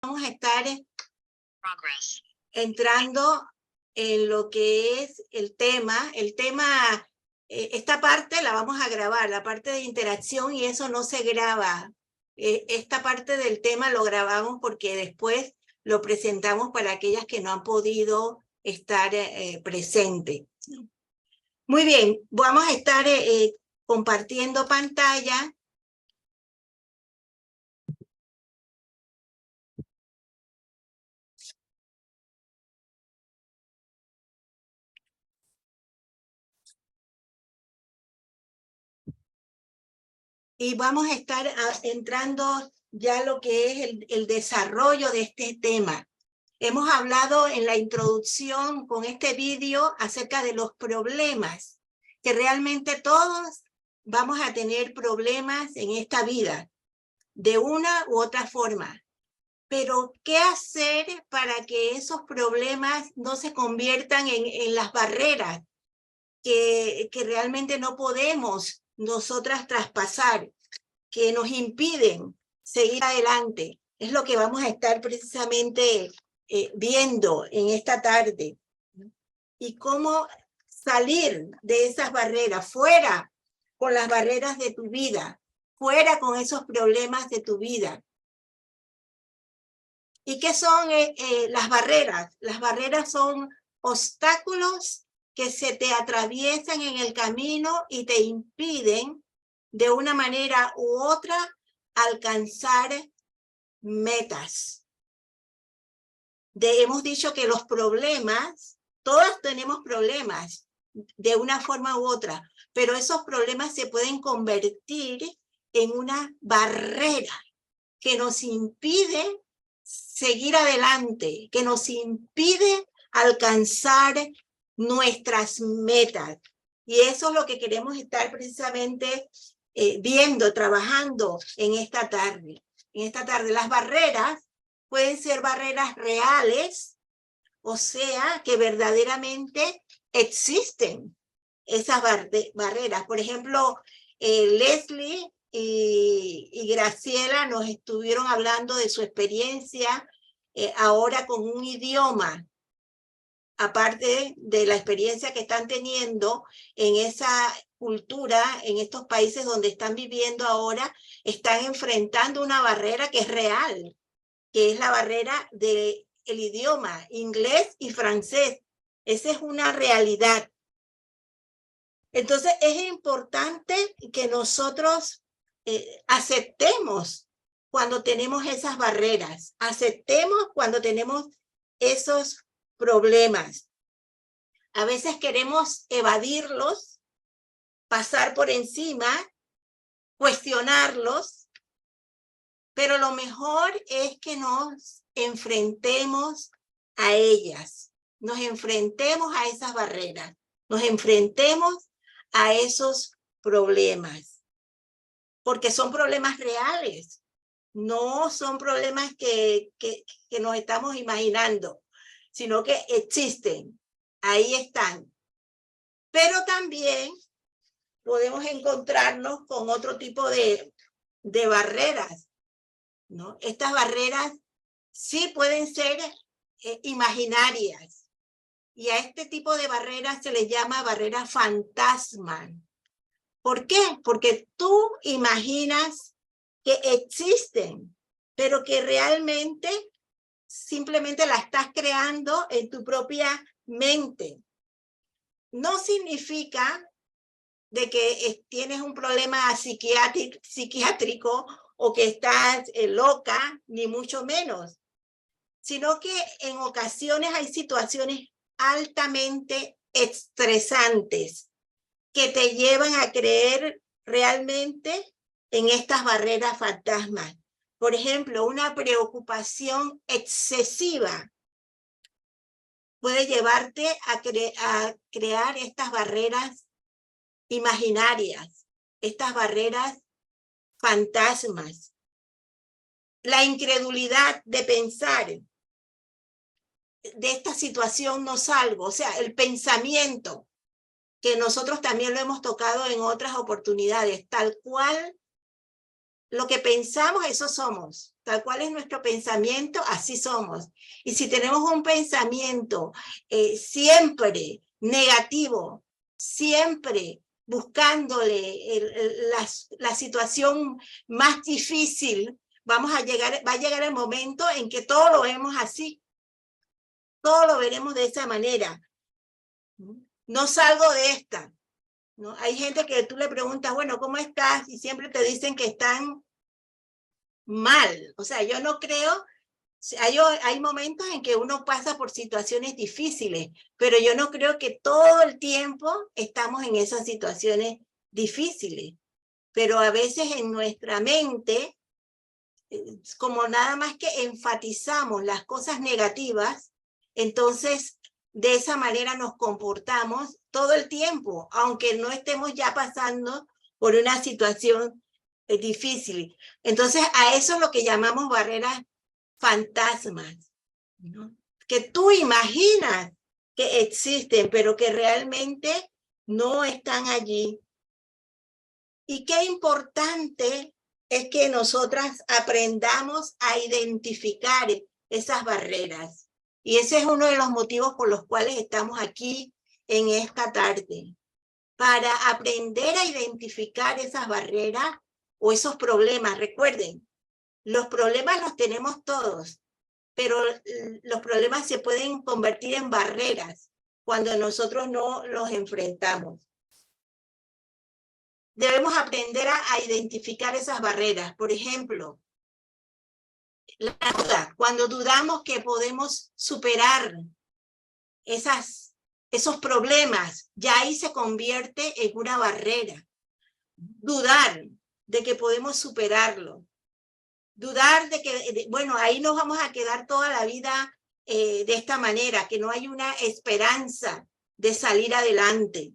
vamos a estar entrando en lo que es el tema. Esta parte la vamos a grabar, la parte de interacción, y eso no se graba. Esta parte del tema lo grabamos porque después lo presentamos para aquellas que no han podido estar presentes. Muy bien, vamos a estar compartiendo pantalla. Y vamos a estar entrando ya lo que es el desarrollo de este tema. Hemos hablado en la introducción con este vídeo acerca de los problemas, que realmente todos vamos a tener problemas en esta vida, de una u otra forma. Pero, ¿qué hacer para que esos problemas no se conviertan en las barreras que realmente no podemos nosotras traspasar, que nos impiden seguir adelante? Es lo que vamos a estar precisamente viendo en esta tarde. Y cómo salir de esas barreras, fuera con las barreras de tu vida, fuera con esos problemas de tu vida. ¿Y qué son las barreras? Las barreras son obstáculos que se te atraviesan en el camino y te impiden de una manera u otra alcanzar metas. Hemos dicho que los problemas, todos tenemos problemas de una forma u otra, pero esos problemas se pueden convertir en una barrera que nos impide seguir adelante, que nos impide alcanzar nuestras metas. Y eso es lo que queremos estar precisamente viendo, trabajando en esta tarde. Las barreras pueden ser barreras reales, o sea, que verdaderamente existen esas barreras. Por ejemplo, Leslie y Graciela nos estuvieron hablando de su experiencia ahora con un idioma, aparte de la experiencia que están teniendo en esa cultura, en estos países donde están viviendo ahora, están enfrentando una barrera que es real, que es la barrera del idioma, inglés y francés. Esa es una realidad. Entonces es importante que nosotros aceptemos cuando tenemos esas barreras, aceptemos cuando tenemos esos problemas. A veces queremos evadirlos, pasar por encima, cuestionarlos, pero lo mejor es que nos enfrentemos a ellas, nos enfrentemos a esas barreras, nos enfrentemos a esos problemas, porque son problemas reales, no son problemas que nos estamos imaginando, sino que existen, ahí están. Pero también podemos encontrarnos con otro tipo de barreras, ¿no? Estas barreras sí pueden ser imaginarias, y a este tipo de barreras se les llama barrera fantasma. ¿Por qué? Porque tú imaginas que existen, pero que realmente simplemente la estás creando en tu propia mente. No significa de que tienes un problema psiquiátrico o que estás loca, ni mucho menos, sino que en ocasiones hay situaciones altamente estresantes que te llevan a creer realmente en estas barreras fantasmas. Por ejemplo, una preocupación excesiva puede llevarte a crear estas barreras imaginarias, estas barreras fantasmas. La incredulidad de pensar, de esta situación no salgo, o sea, el pensamiento, que nosotros también lo hemos tocado en otras oportunidades, tal cual lo que pensamos, eso somos, tal cual es nuestro pensamiento, así somos. Y si tenemos un pensamiento siempre negativo, siempre buscándole la situación más difícil, va a llegar el momento en que todo lo vemos así. Todo lo veremos de esa manera. No salgo de esta, ¿no? Hay gente que tú le preguntas, bueno, ¿cómo estás? Y siempre te dicen que están mal. O sea, yo no creo, hay momentos en que uno pasa por situaciones difíciles, pero yo no creo que todo el tiempo estamos en esas situaciones difíciles. Pero a veces en nuestra mente, como nada más que enfatizamos las cosas negativas, entonces de esa manera nos comportamos todo el tiempo, aunque no estemos ya pasando por una situación difícil. Entonces a eso es lo que llamamos barreras fantasmas, ¿no? Que tú imaginas que existen, pero que realmente no están allí. Y qué importante es que nosotras aprendamos a identificar esas barreras. Y ese es uno de los motivos por los cuales estamos aquí en esta tarde, para aprender a identificar esas barreras o esos problemas. Recuerden, los problemas los tenemos todos, pero los problemas se pueden convertir en barreras cuando nosotros no los enfrentamos. Debemos aprender a identificar esas barreras. Por ejemplo, la duda. Cuando dudamos que podemos superar esos problemas, ya ahí se convierte en una barrera. Dudar de que podemos superarlo. Dudar de que, bueno, ahí nos vamos a quedar toda la vida de esta manera, que no hay una esperanza de salir adelante.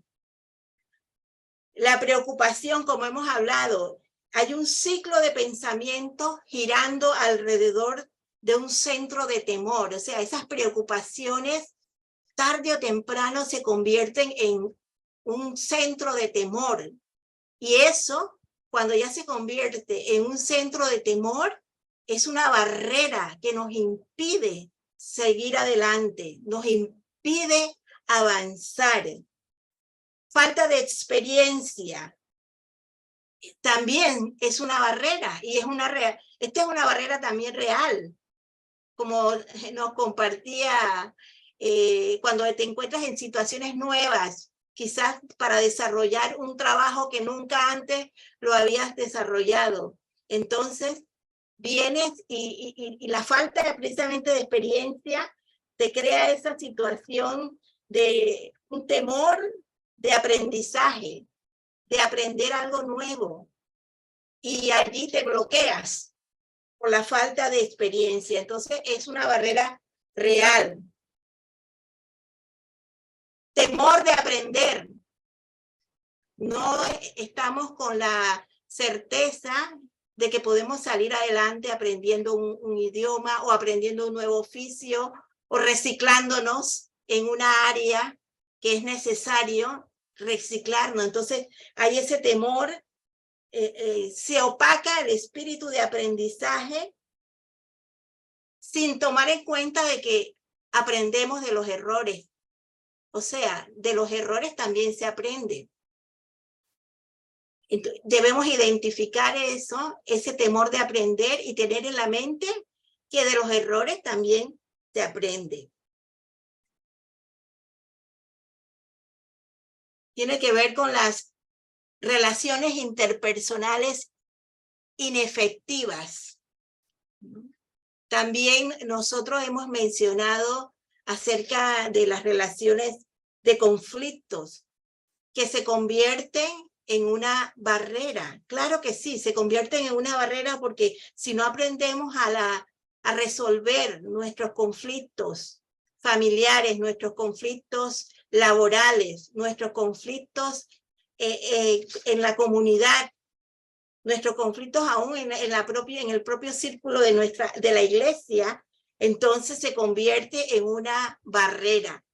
La preocupación, como hemos hablado, hay un ciclo de pensamiento girando alrededor de un centro de temor. O sea, esas preocupaciones tarde o temprano se convierten en un centro de temor. Y eso, cuando ya se convierte en un centro de temor, es una barrera que nos impide seguir adelante, nos impide avanzar. Falta de experiencia también es una barrera, y esta es una barrera también real, como nos compartía cuando te encuentras en situaciones nuevas, quizás para desarrollar un trabajo que nunca antes lo habías desarrollado. Entonces, vienes y la falta precisamente de experiencia te crea esa situación de un temor de aprendizaje, de aprender algo nuevo, y allí te bloqueas por la falta de experiencia. Entonces es una barrera real. Temor de aprender. No estamos con la certeza de que podemos salir adelante aprendiendo un idioma o aprendiendo un nuevo oficio o reciclándonos en una área que es necesario reciclarnos. Entonces hay ese temor, se opaca el espíritu de aprendizaje sin tomar en cuenta de que aprendemos de los errores. O sea, de los errores también se aprende. Entonces, debemos identificar eso, ese temor de aprender, y tener en la mente que de los errores también se aprende. Tiene que ver con las relaciones interpersonales inefectivas. También nosotros hemos mencionado acerca de las relaciones de conflictos que se convierten en una barrera. Claro que sí, se convierten en una barrera porque si no aprendemos a resolver nuestros conflictos familiares, nuestros conflictos laborales, nuestros conflictos en la comunidad, nuestros conflictos aún en el propio círculo de la iglesia, entonces se convierte en una barrera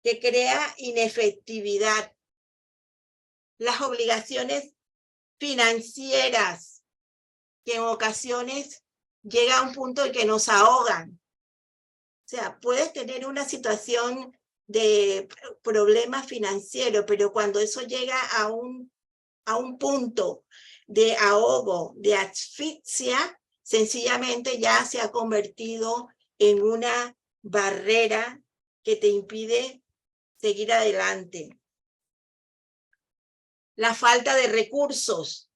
que crea inefectividad. Las obligaciones financieras, que en ocasiones llega a un punto en que nos ahogan. O sea, puedes tener una situación de problema financiero, pero cuando eso llega a un punto de ahogo, de asfixia, sencillamente ya se ha convertido en una barrera que te impide seguir adelante. La falta de recursos.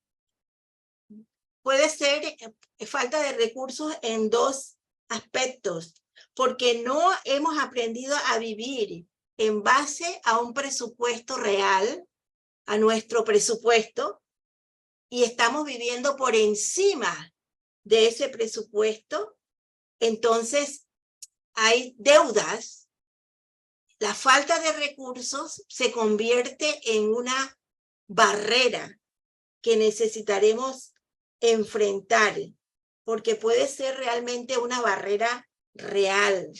Puede ser falta de recursos en dos aspectos, porque no hemos aprendido a vivir en base a un presupuesto real, a nuestro presupuesto, y estamos viviendo por encima de ese presupuesto. Entonces hay deudas. La falta de recursos se convierte en una barrera que necesitaremos enfrentar, porque puede ser realmente una barrera real.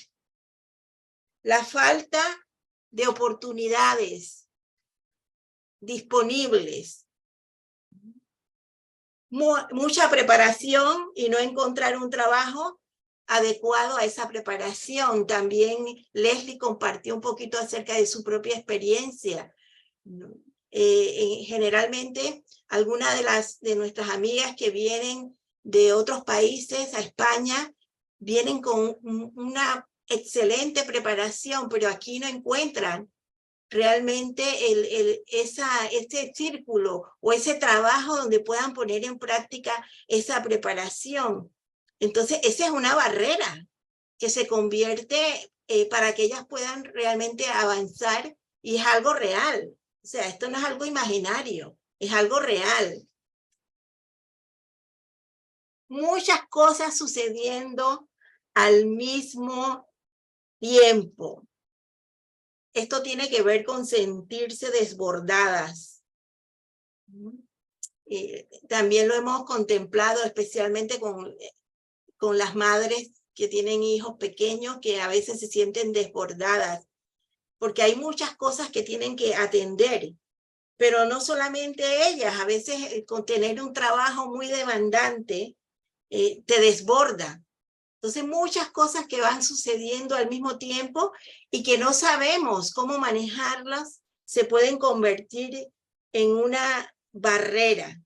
La falta de oportunidades disponibles. Mucha preparación y no encontrar un trabajo adecuado a esa preparación. También Leslie compartió un poquito acerca de su propia experiencia. Generalmente, algunas de nuestras amigas que vienen de otros países a España vienen con una excelente preparación, pero aquí no encuentran realmente ese círculo o ese trabajo donde puedan poner en práctica esa preparación. Entonces, esa es una barrera que se convierte para que ellas puedan realmente avanzar, y es algo real. O sea, esto no es algo imaginario, es algo real. Muchas cosas sucediendo al mismo tiempo. Esto tiene que ver con sentirse desbordadas. También lo hemos contemplado especialmente con las madres que tienen hijos pequeños, que a veces se sienten desbordadas, porque hay muchas cosas que tienen que atender, pero no solamente ellas. A veces con tener un trabajo muy demandante te desborda. Entonces, muchas cosas que van sucediendo al mismo tiempo y que no sabemos cómo manejarlas, se pueden convertir en una barrera.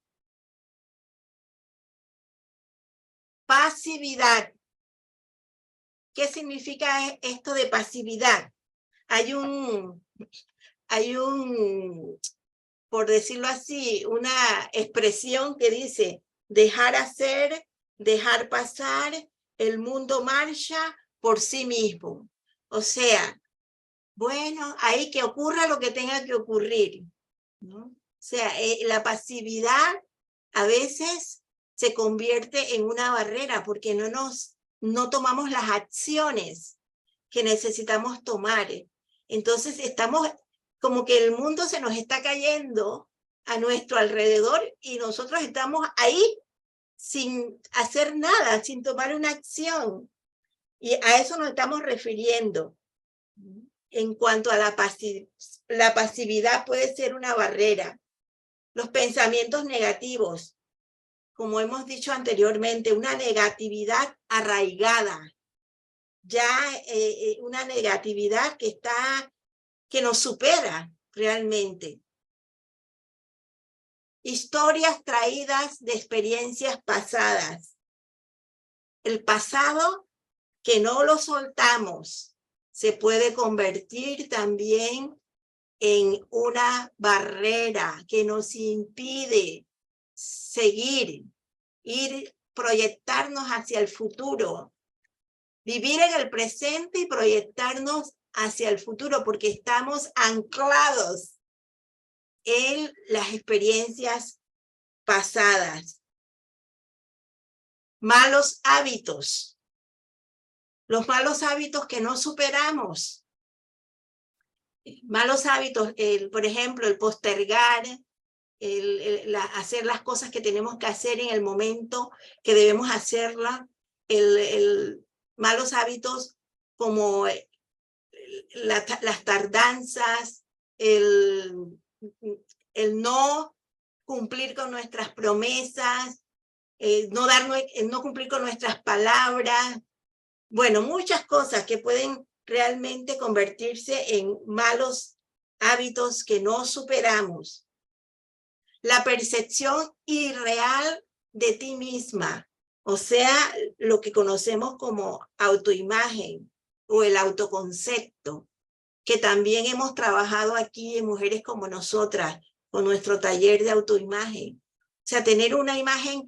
Pasividad. ¿Qué significa esto de pasividad? Hay por decirlo así, una expresión que dice dejar hacer, dejar pasar, el mundo marcha por sí mismo. O sea, bueno, ahí que ocurra lo que tenga que ocurrir, ¿no? O sea, la pasividad a veces se convierte en una barrera porque no tomamos las acciones que necesitamos tomar. Entonces estamos como que el mundo se nos está cayendo a nuestro alrededor y nosotros estamos ahí sin hacer nada, sin tomar una acción. Y a eso nos estamos refiriendo. En cuanto a la pasividad puede ser una barrera. Los pensamientos negativos, como hemos dicho anteriormente, una negatividad arraigada. Ya una negatividad que nos supera realmente. Historias traídas de experiencias pasadas. El pasado que no lo soltamos se puede convertir también en una barrera que nos impide seguir, proyectarnos hacia el futuro, vivir en el presente y proyectarnos hacia el futuro, porque estamos anclados en las experiencias pasadas. Malos hábitos. Los malos hábitos que no superamos. Malos hábitos, por ejemplo, el postergar, hacer las cosas que tenemos que hacer en el momento que debemos hacerlas. Malos hábitos como las tardanzas, el no cumplir con nuestras promesas, no cumplir con nuestras palabras. Bueno, muchas cosas que pueden realmente convertirse en malos hábitos que no superamos. La percepción irreal de ti misma, o sea, lo que conocemos como autoimagen o el autoconcepto, que también hemos trabajado aquí en Mujeres como Nosotras, con nuestro taller de autoimagen. O sea, tener una imagen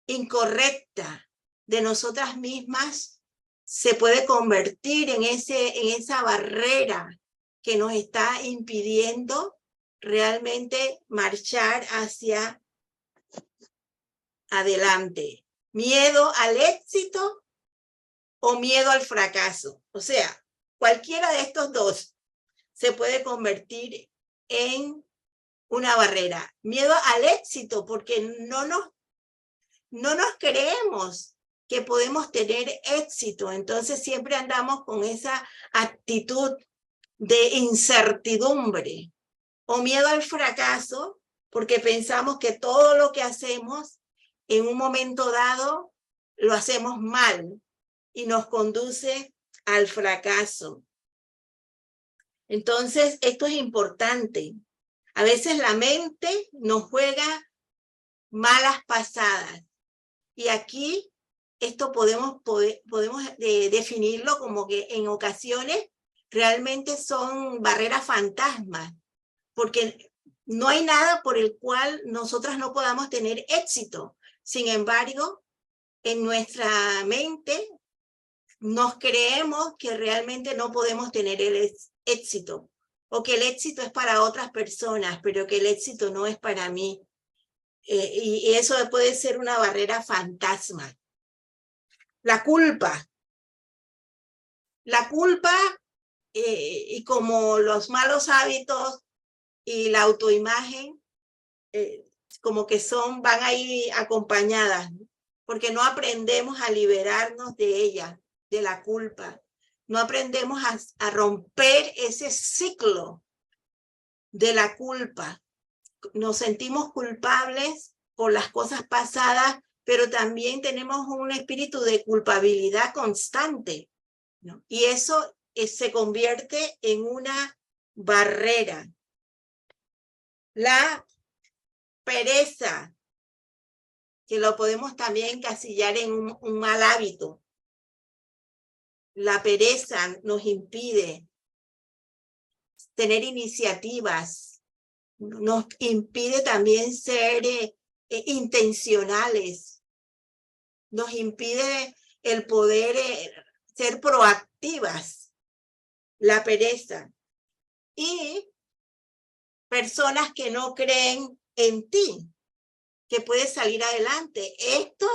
incorrecta de nosotras mismas se puede convertir en esa barrera que nos está impidiendo realmente marchar hacia adelante. Miedo al éxito o miedo al fracaso. O sea, cualquiera de estos dos se puede convertir en una barrera. Miedo al éxito porque no nos creemos que podemos tener éxito. Entonces siempre andamos con esa actitud de incertidumbre. O miedo al fracaso porque pensamos que todo lo que hacemos en un momento dado lo hacemos mal y nos conduce al fracaso. Entonces, esto es importante. A veces la mente nos juega malas pasadas. Y aquí esto podemos definirlo como que en ocasiones realmente son barreras fantasmas, porque no hay nada por el cual nosotras no podamos tener éxito. Sin embargo, en nuestra mente nos creemos que realmente no podemos tener el éxito, o que el éxito es para otras personas, pero que el éxito no es para mí. Y eso puede ser una barrera fantasma. La culpa. La culpa, y como los malos hábitos y la autoimagen, como que van ahí acompañadas, porque no aprendemos a liberarnos de ella, de la culpa. No aprendemos a romper ese ciclo de la culpa. Nos sentimos culpables por las cosas pasadas, pero también tenemos un espíritu de culpabilidad constante, ¿no? Y eso se convierte en una barrera. La pereza, que lo podemos también encasillar en un mal hábito. La pereza nos impide tener iniciativas, nos impide también ser intencionales, nos impide el poder ser proactivas, la pereza. Y personas que no creen en ti, que puedes salir adelante. Esto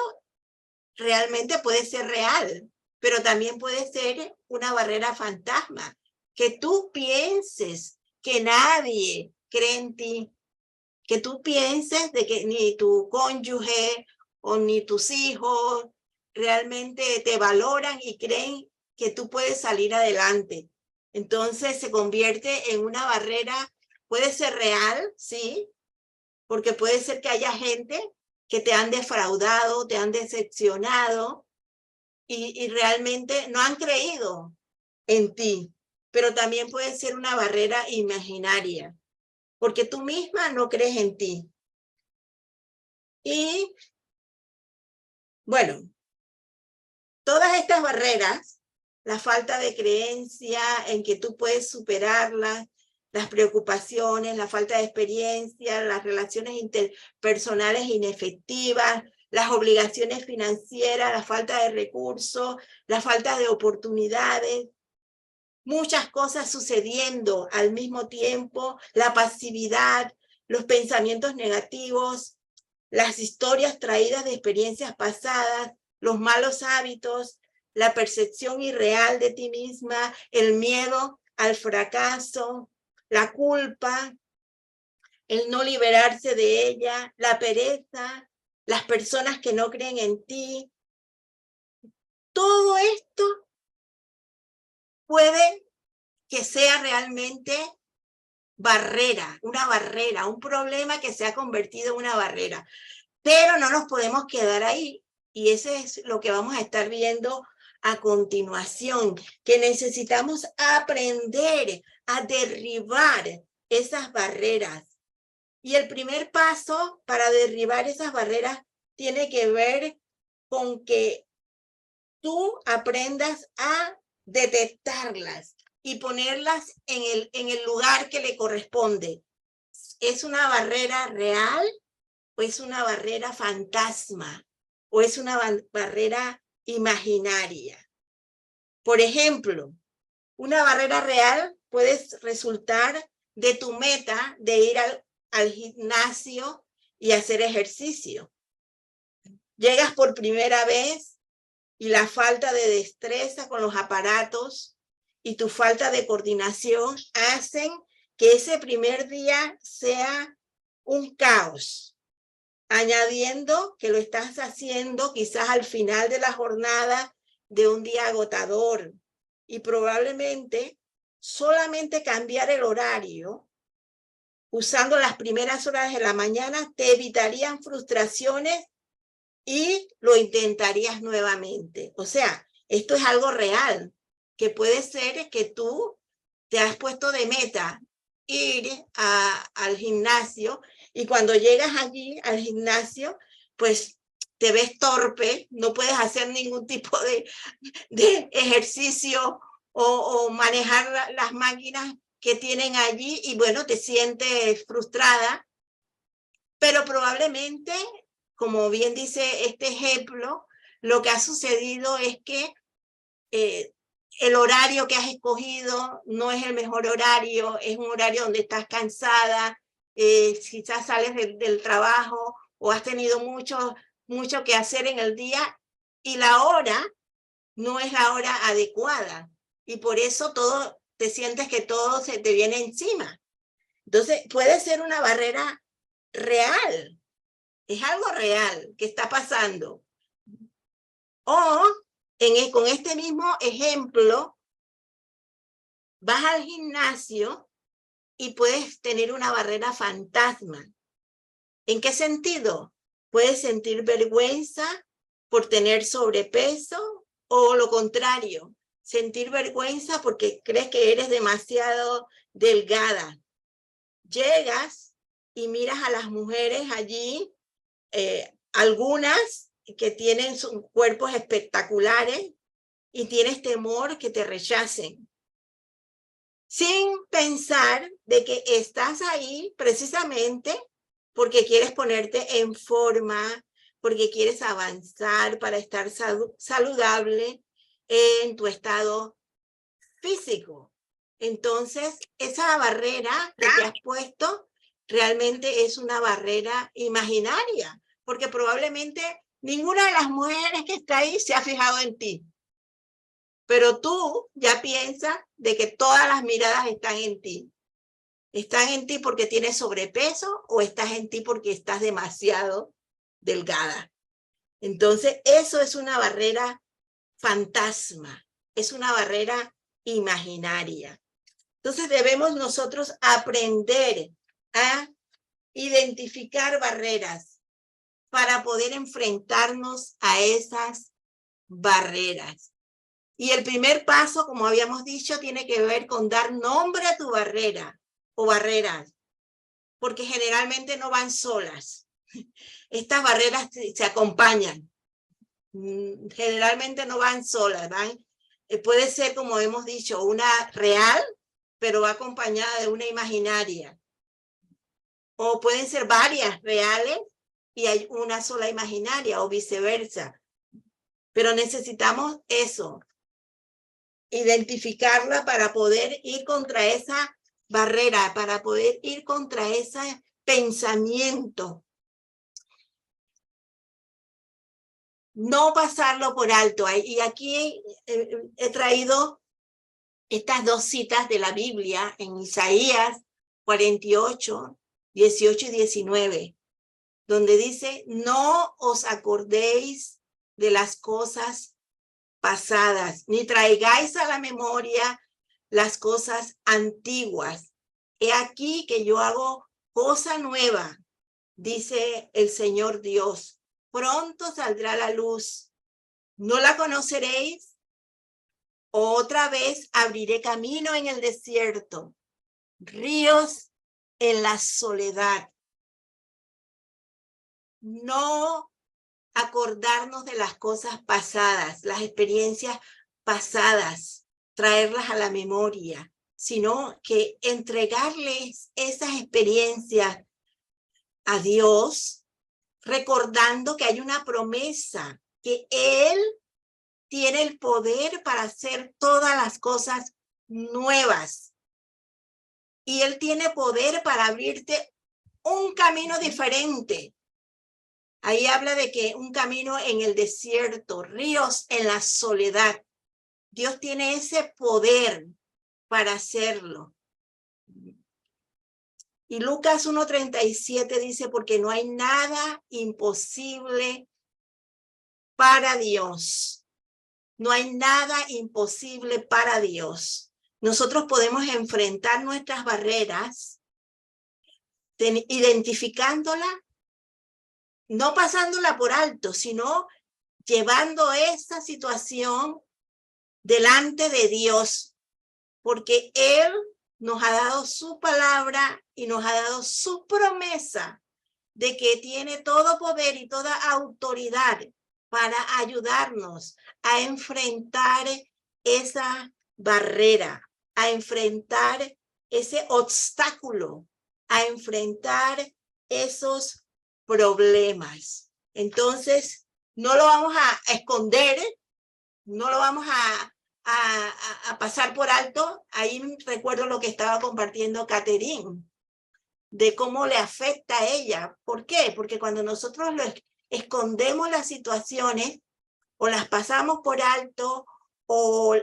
realmente puede ser real, pero también puede ser una barrera fantasma, que tú pienses que nadie cree en ti, que tú pienses de que ni tu cónyuge o ni tus hijos realmente te valoran y creen que tú puedes salir adelante. Entonces se convierte en una barrera, puede ser real, sí, porque puede ser que haya gente que te han defraudado, te han decepcionado y realmente no han creído en ti, pero también puede ser una barrera imaginaria, porque tú misma no crees en ti. Y bueno, todas estas barreras, la falta de creencia en que tú puedes superarlas, las preocupaciones, la falta de experiencia, las relaciones interpersonales inefectivas, las obligaciones financieras, la falta de recursos, la falta de oportunidades, muchas cosas sucediendo al mismo tiempo, la pasividad, los pensamientos negativos, las historias traídas de experiencias pasadas, los malos hábitos, la percepción irreal de ti misma, el miedo al fracaso, la culpa, el no liberarse de ella, la pereza, las personas que no creen en ti. Todo esto puede que sea realmente barrera, un problema que se ha convertido en una barrera. Pero no nos podemos quedar ahí. Y eso es lo que vamos a estar viendo a continuación, que necesitamos aprender a derribar esas barreras. Y el primer paso para derribar esas barreras tiene que ver con que tú aprendas a detectarlas y ponerlas en el lugar que le corresponde. ¿Es una barrera real o es una barrera fantasma o es una barrera imaginaria? Por ejemplo, una barrera real puede resultar de tu meta de ir al gimnasio y hacer ejercicio. Llegas por primera vez y la falta de destreza con los aparatos y tu falta de coordinación hacen que ese primer día sea un caos, añadiendo que lo estás haciendo quizás al final de la jornada de un día agotador y probablemente solamente cambiar el horario usando las primeras horas de la mañana te evitarían frustraciones y lo intentarías nuevamente. O sea, esto es algo real, que puede ser que tú te has puesto de meta ir al gimnasio y cuando llegas allí al gimnasio, pues te ves torpe, no puedes hacer ningún tipo de ejercicio o manejar las máquinas que tienen allí y bueno, te sientes frustrada, pero probablemente, como bien dice este ejemplo, lo que ha sucedido es que el horario que has escogido no es el mejor horario, es un horario donde estás cansada, quizás sales del trabajo o has tenido mucho que hacer en el día y la hora no es la hora adecuada y por eso te sientes que todo se te viene encima. Entonces puede ser una barrera real, es algo real que está pasando. O con este mismo ejemplo, vas al gimnasio y puedes tener una barrera fantasma. ¿En qué sentido? Puedes sentir vergüenza por tener sobrepeso o lo contrario, sentir vergüenza porque crees que eres demasiado delgada. Llegas y miras a las mujeres allí, algunas que tienen sus cuerpos espectaculares y tienes temor que te rechacen. Sin pensar de que estás ahí precisamente porque quieres ponerte en forma, porque quieres avanzar para estar saludable en tu estado físico. Entonces, esa barrera que te has puesto realmente es una barrera imaginaria, porque probablemente ninguna de las mujeres que está ahí se ha fijado en ti. Pero tú ya piensas de que todas las miradas están en ti. ¿Están en ti porque tienes sobrepeso o estás en ti porque estás demasiado delgada? Entonces, eso es una barrera fantasma, es una barrera imaginaria. Entonces, debemos nosotros aprender a identificar barreras para poder enfrentarnos a esas barreras. Y el primer paso, como habíamos dicho, tiene que ver con dar nombre a tu barrera o barreras, porque generalmente no van solas. Estas barreras se acompañan. Generalmente no van solas, puede ser, como hemos dicho, una real, pero va acompañada de una imaginaria. O pueden ser varias reales y hay una sola imaginaria o viceversa. Pero necesitamos eso, identificarla para poder ir contra esa barrera, para poder ir contra ese pensamiento. No pasarlo por alto. Y aquí he traído estas dos citas de la Biblia en Isaías 48, 18 y 19, donde dice, no os acordéis de las cosas pasadas, ni traigáis a la memoria las cosas antiguas. He aquí que yo hago cosa nueva. dice el Señor Dios. Pronto saldrá la luz. ¿No la conoceréis? Otra vez abriré camino en el desierto, ríos en la soledad. No acordarnos de las cosas pasadas, las experiencias pasadas, traerlas a la memoria, sino que entregarles esas experiencias a Dios, recordando que hay una promesa, que Él tiene el poder para hacer todas las cosas nuevas. Y Él tiene poder para abrirte un camino diferente. Ahí habla de que un camino en el desierto, ríos en la soledad. Dios tiene ese poder para hacerlo. Y Lucas 1:37 dice, porque no hay nada imposible para Dios. No hay nada imposible para Dios. Nosotros podemos enfrentar nuestras barreras, identificándola, no pasándola por alto, sino llevando esa situación delante de Dios, porque Él nos ha dado su palabra y nos ha dado su promesa de que tiene todo poder y toda autoridad para ayudarnos a enfrentar esa barrera, a enfrentar ese obstáculo, a enfrentar esos problemas. Entonces, no lo vamos a esconder, no lo vamos a pasar por alto. Ahí recuerdo lo que estaba compartiendo Catherine, de cómo le afecta a ella. ¿Por qué? Porque cuando nosotros escondemos las situaciones o las pasamos por alto o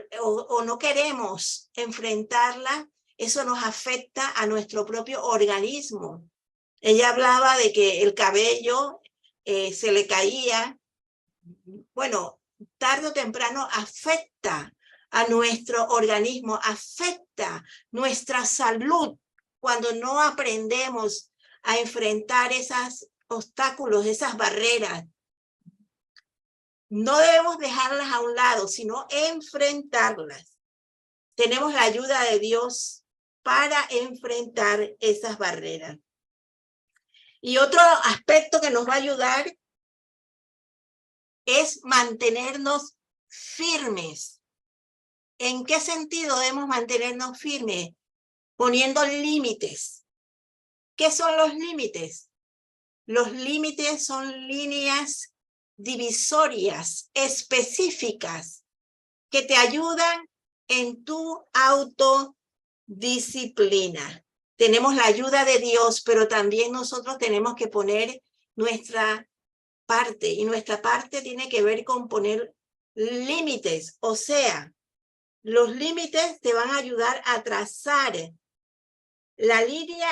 no queremos enfrentarlas, eso nos afecta a nuestro propio organismo. Ella hablaba de que el cabello se le caía. Bueno, tarde o temprano afecta a nuestro organismo, afecta nuestra salud cuando no aprendemos a enfrentar esos obstáculos, esas barreras. No debemos dejarlas a un lado, sino enfrentarlas. Tenemos la ayuda de Dios para enfrentar esas barreras. Y otro aspecto que nos va a ayudar es mantenernos firmes. ¿En qué sentido debemos mantenernos firmes? Poniendo límites. ¿Qué son los límites? Los límites son líneas divisorias específicas que te ayudan en tu autodisciplina. Tenemos la ayuda de Dios, pero también nosotros tenemos que poner nuestra parte, y nuestra parte tiene que ver con poner límites. O sea, los límites te van a ayudar a trazar la línea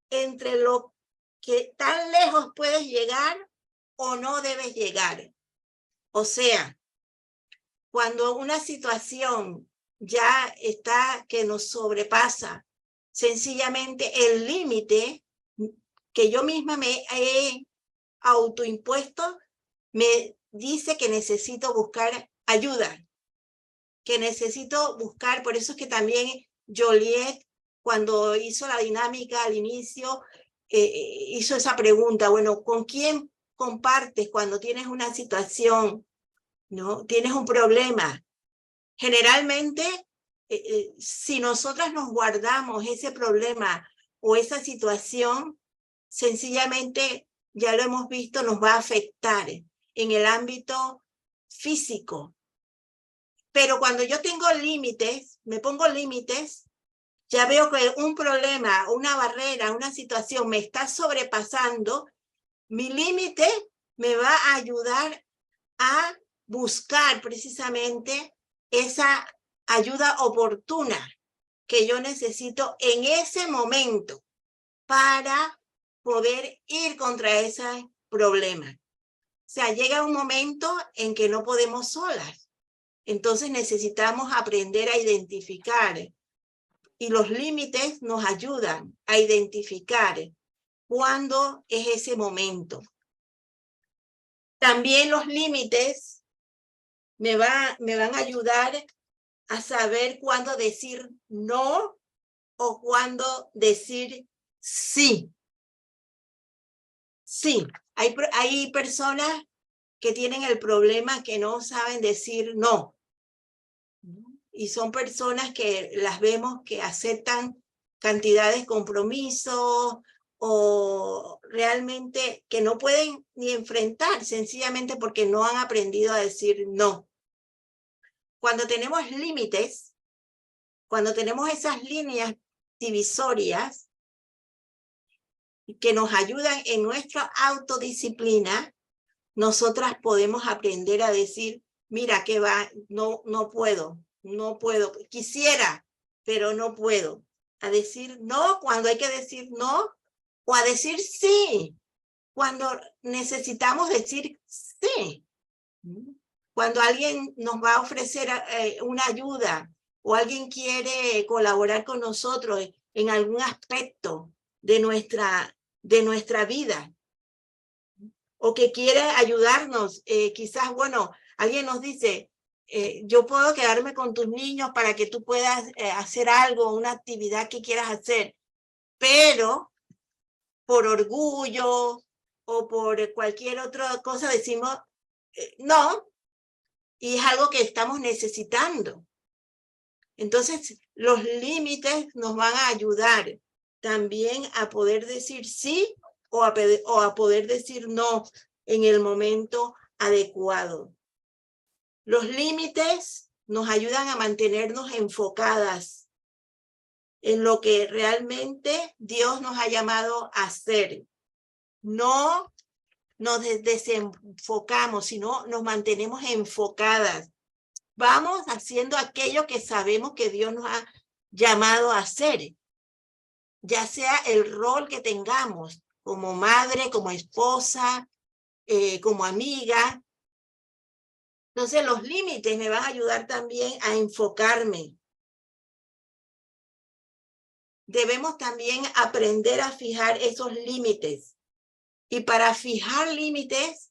entre lo que tan lejos puedes llegar o no debes llegar. O sea, cuando una situación ya está que nos sobrepasa, sencillamente el límite que yo misma me he autoimpuesto me dice que necesito buscar ayuda, que necesito buscar. Por eso es que también Joliet, cuando hizo la dinámica al inicio, hizo esa pregunta, bueno, ¿con quién compartes cuando tienes una situación, no? Tienes un problema. Generalmente, si nosotras nos guardamos ese problema o esa situación, sencillamente, ya lo hemos visto, nos va a afectar en el ámbito físico. Pero cuando yo tengo límites, me pongo límites, ya veo que un problema, una barrera, una situación me está sobrepasando, mi límite me va a ayudar a buscar precisamente esa ayuda oportuna que yo necesito en ese momento para poder ir contra ese problema. O sea, llega un momento en que no podemos solas. Entonces necesitamos aprender a identificar, y los límites nos ayudan a identificar cuándo es ese momento. También los límites me van a ayudar a saber cuándo decir no o cuándo decir sí. Sí, hay personas que tienen el problema que no saben decir no. Y son personas que las vemos que aceptan cantidades de compromisos o realmente que no pueden ni enfrentar sencillamente porque no han aprendido a decir no. Cuando tenemos límites, cuando tenemos esas líneas divisorias que nos ayudan en nuestra autodisciplina, nosotras podemos aprender a decir, mira, que va, no puedo, quisiera, pero no puedo. A decir no cuando hay que decir no, o a decir sí cuando necesitamos decir sí. Cuando alguien nos va a ofrecer una ayuda o alguien quiere colaborar con nosotros en algún aspecto de nuestra vida, o que quiere ayudarnos, quizás, bueno, alguien nos dice, yo puedo quedarme con tus niños para que tú puedas hacer algo, una actividad que quieras hacer, pero por orgullo o por cualquier otra cosa decimos no, y es algo que estamos necesitando. Entonces, los límites nos van a ayudar también a poder decir sí o a poder decir no en el momento adecuado. Los límites nos ayudan a mantenernos enfocadas en lo que realmente Dios nos ha llamado a hacer. No nos desenfocamos, sino nos mantenemos enfocadas. Vamos haciendo aquello que sabemos que Dios nos ha llamado a hacer, ya sea el rol que tengamos, como madre, como esposa, como amiga. Entonces los límites me van a ayudar también a enfocarme. Debemos también aprender a fijar esos límites. Y para fijar límites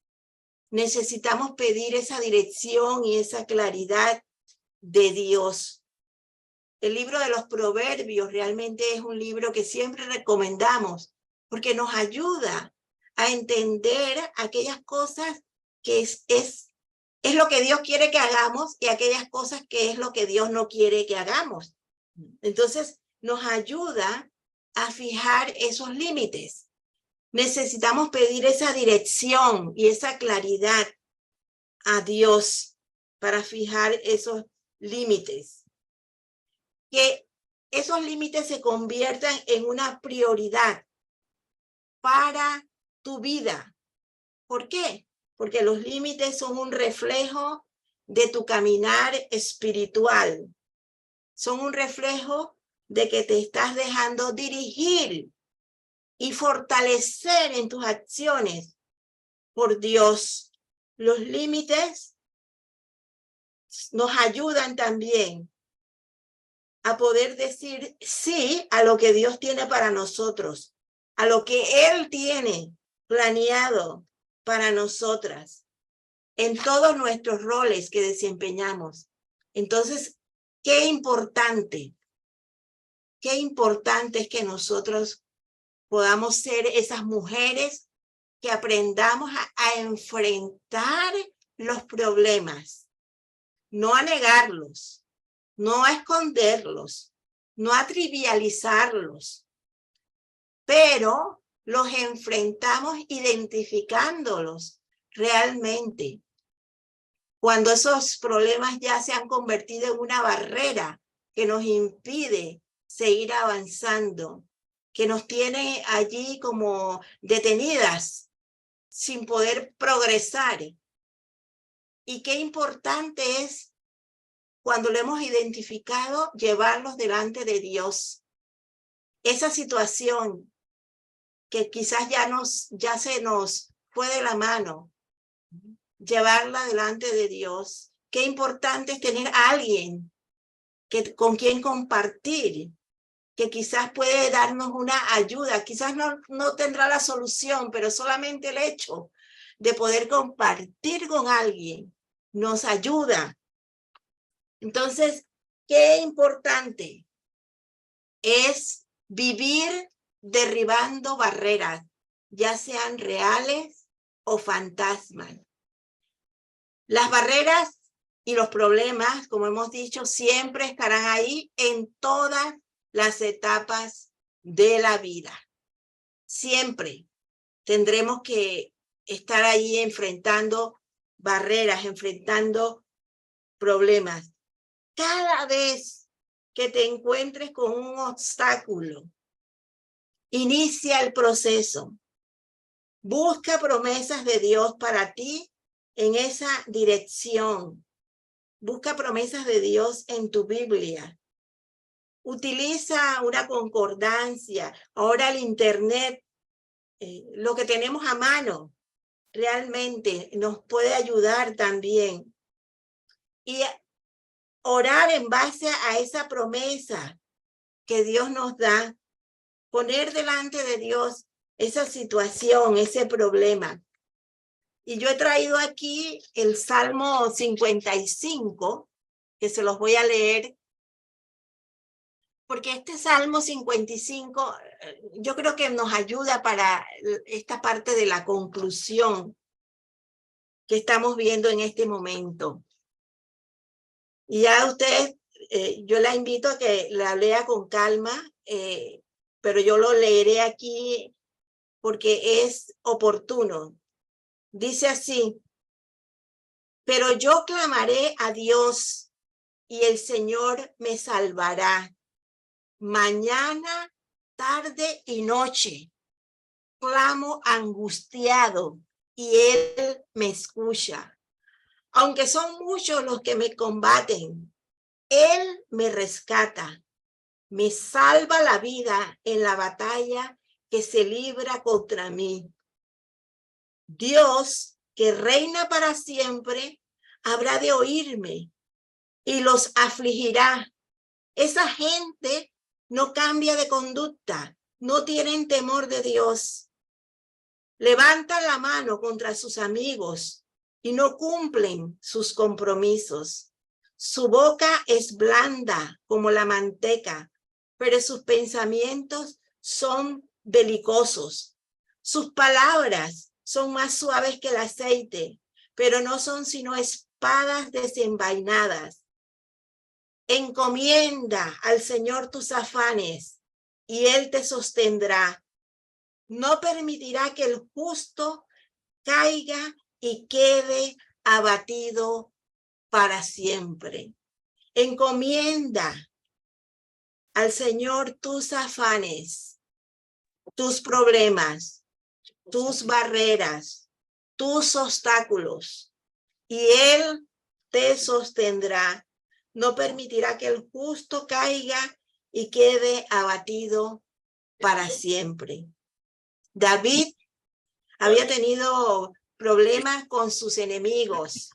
necesitamos pedir esa dirección y esa claridad de Dios. El libro de los Proverbios realmente es un libro que siempre recomendamos porque nos ayuda a entender aquellas cosas que es lo que Dios quiere que hagamos y aquellas cosas que es lo que Dios no quiere que hagamos. Entonces, nos ayuda a fijar esos límites. Necesitamos pedir esa dirección y esa claridad a Dios para fijar esos límites. Que esos límites se conviertan en una prioridad para tu vida. ¿Por qué? Porque los límites son un reflejo de tu caminar espiritual. Son un reflejo de que te estás dejando dirigir y fortalecer en tus acciones por Dios. Los límites nos ayudan también a poder decir sí a lo que Dios tiene para nosotros, a lo que Él tiene planeado para nosotras, en todos nuestros roles que desempeñamos. Entonces, qué importante es que nosotros podamos ser esas mujeres que aprendamos a enfrentar los problemas, no a negarlos, no a esconderlos, no a trivializarlos, pero los enfrentamos identificándolos realmente. Cuando esos problemas ya se han convertido en una barrera que nos impide seguir avanzando, que nos tiene allí como detenidas, sin poder progresar. Y qué importante es, cuando lo hemos identificado, llevarlos delante de Dios. Esa situación que quizás ya se nos fue de la mano, llevarla delante de Dios. Qué importante es tener a alguien con quien compartir, que quizás puede darnos una ayuda, quizás no tendrá la solución, pero solamente el hecho de poder compartir con alguien nos ayuda. Entonces, qué importante es vivir derribando barreras, ya sean reales o fantasmas. Las barreras y los problemas, como hemos dicho, siempre estarán ahí en todas las etapas de la vida. Siempre tendremos que estar ahí enfrentando barreras, enfrentando problemas. Cada vez que te encuentres con un obstáculo, inicia el proceso. Busca promesas de Dios para ti en esa dirección. Busca promesas de Dios en tu Biblia. Utiliza una concordancia. Ahora el internet, lo que tenemos a mano, realmente nos puede ayudar también. Y orar en base a esa promesa que Dios nos da. Poner delante de Dios esa situación, ese problema. Y yo he traído aquí el Salmo 55, que se los voy a leer, porque este Salmo 55 yo creo que nos ayuda para esta parte de la conclusión que estamos viendo en este momento. Y ya ustedes, yo la invito a que la lea con calma, pero yo lo leeré aquí porque es oportuno. Dice así: pero yo clamaré a Dios y el Señor me salvará. Mañana, tarde y noche clamo angustiado y Él me escucha. Aunque son muchos los que me combaten, Él me rescata, me salva la vida en la batalla que se libra contra mí. Dios, que reina para siempre, habrá de oírme y los afligirá. Esa gente no cambia de conducta, no tienen temor de Dios. Levantan la mano contra sus amigos y no cumplen sus compromisos. Su boca es blanda como la manteca, pero sus pensamientos son belicosos. Sus palabras son más suaves que el aceite, pero no son sino espadas desenvainadas. Encomienda al Señor tus afanes y Él te sostendrá. No permitirá que el justo caiga y quede abatido para siempre. Encomienda al Señor tus afanes, tus problemas, tus barreras, tus obstáculos, y Él te sostendrá. No permitirá que el justo caiga y quede abatido para siempre. David había tenido problemas con sus enemigos,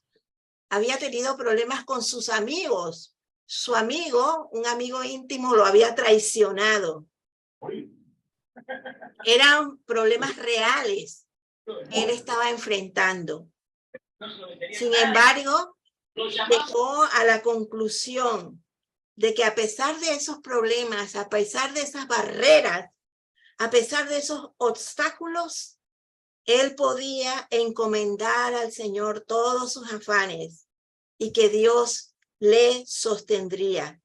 había tenido problemas con sus amigos. Su amigo, un amigo íntimo, lo había traicionado. Eran problemas reales que él estaba enfrentando. Sin embargo, llegó a la conclusión de que a pesar de esos problemas, a pesar de esas barreras, a pesar de esos obstáculos, él podía encomendar al Señor todos sus afanes y que Dios le sostendría,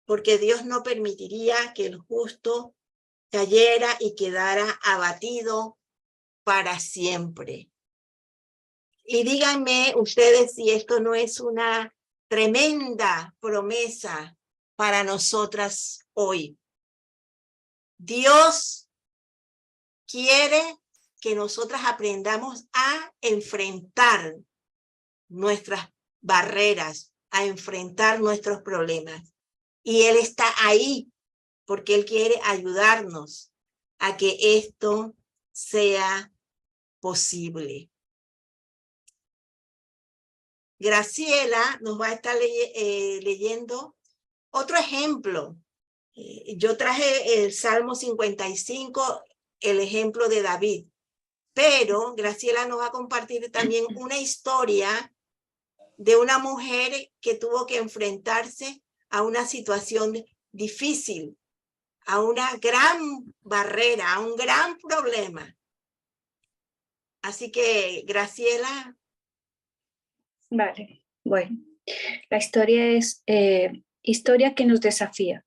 porque Dios no permitiría que el justo cayera y quedara abatido para siempre. Y díganme ustedes si esto no es una tremenda promesa para nosotras hoy. Dios quiere que nosotras aprendamos a enfrentar nuestras barreras, a enfrentar nuestros problemas. Y Él está ahí porque Él quiere ayudarnos a que esto sea posible. Graciela nos va a estar leyendo otro ejemplo Yo traje el Salmo 55, el ejemplo de David, pero Graciela nos va a compartir también una historia de una mujer que tuvo que enfrentarse a una situación difícil, a una gran barrera, a un gran problema. Así que, Graciela. Vale, bueno. La historia es historia que nos desafía.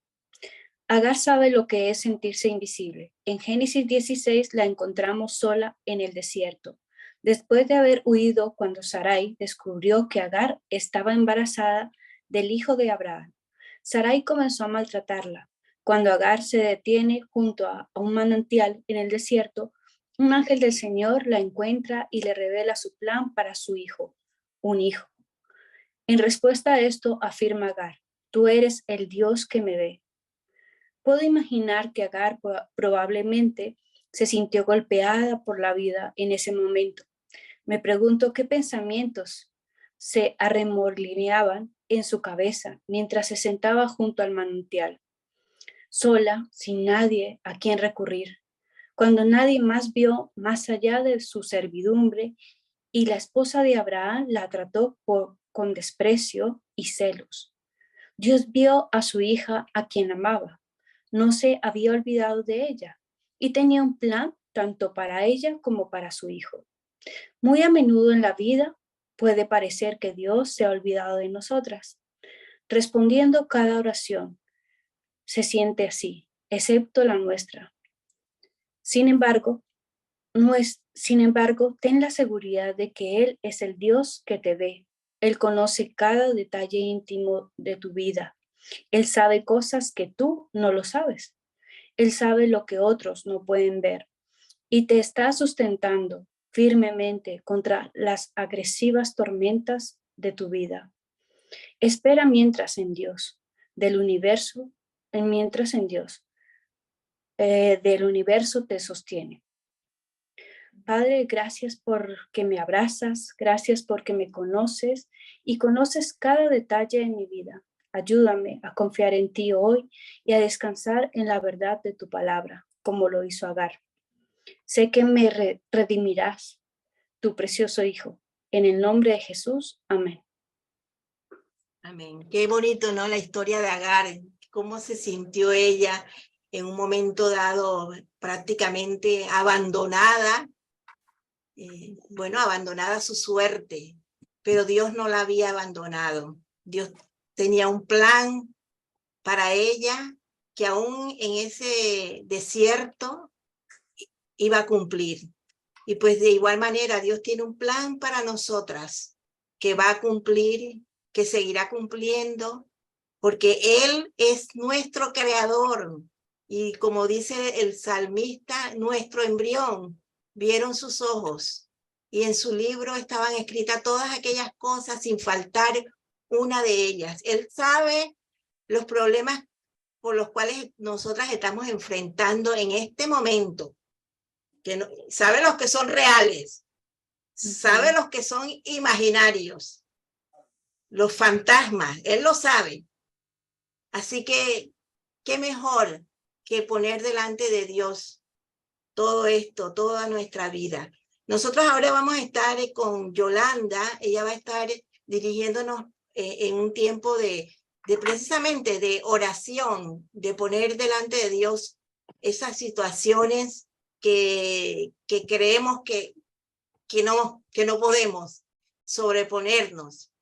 Agar sabe lo que es sentirse invisible. En Génesis 16 la encontramos sola en el desierto, después de haber huido cuando Sarai descubrió que Agar estaba embarazada del hijo de Abraham. Sarai comenzó a maltratarla. Cuando Agar se detiene junto a un manantial en el desierto, un ángel del Señor la encuentra y le revela su plan para su hijo, un hijo. En respuesta a esto afirma Agar: tú eres el Dios que me ve. Puedo imaginar que Agar probablemente se sintió golpeada por la vida en ese momento. Me pregunto qué pensamientos se arremolineaban en su cabeza mientras se sentaba junto al manantial, sola, sin nadie a quien recurrir, cuando nadie más vio más allá de su servidumbre y la esposa de Abraham la trató con desprecio y celos. Dios vio a su hija a quien amaba. No se había olvidado de ella y tenía un plan tanto para ella como para su hijo. Muy a menudo en la vida puede parecer que Dios se ha olvidado de nosotras. Respondiendo cada oración, se siente así, excepto la nuestra. Sin embargo, ten la seguridad de que Él es el Dios que te ve. Él conoce cada detalle íntimo de tu vida. Él sabe cosas que tú no lo sabes. Él sabe lo que otros no pueden ver y te está sustentando firmemente contra las agresivas tormentas de tu vida. Espera mientras en Dios, del universo te sostiene. Padre, gracias porque me abrazas, gracias porque me conoces y conoces cada detalle de mi vida. Ayúdame a confiar en ti hoy y a descansar en la verdad de tu palabra, como lo hizo Agar. Sé que me redimirás, tu precioso Hijo. En el nombre de Jesús, amén. Amén. Qué bonito, ¿no? La historia de Agar, cómo se sintió ella en un momento dado prácticamente abandonada, abandonada a su suerte, pero Dios no la había abandonado. Dios tenía un plan para ella que aún en ese desierto iba a cumplir. Y pues de igual manera Dios tiene un plan para nosotras que va a cumplir, que seguirá cumpliendo, porque Él es nuestro creador. Y como dice el salmista, nuestro embrión vieron sus ojos. Y en su libro estaban escritas todas aquellas cosas sin faltar una de ellas. Él sabe los problemas por los cuales nosotras estamos enfrentando en este momento. Que no, sabe los que son reales, sabe los que son imaginarios, los fantasmas, Él lo sabe. Así que, ¿qué mejor que poner delante de Dios todo esto, toda nuestra vida? Nosotros ahora vamos a estar con Yolanda, ella va a estar dirigiéndonos en un tiempo de precisamente de oración, de poner delante de Dios esas situaciones que creemos que no podemos sobreponernos.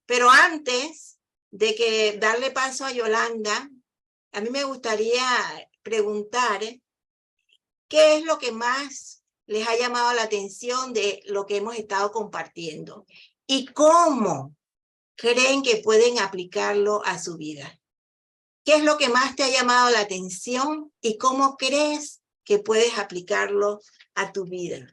Pero antes de que darle paso a Yolanda, a mí me gustaría preguntar qué es lo que más les ha llamado la atención de lo que hemos estado compartiendo y cómo creen que pueden aplicarlo a su vida. ¿Qué es lo que más te ha llamado la atención y cómo crees que puedes aplicarlo a tu vida?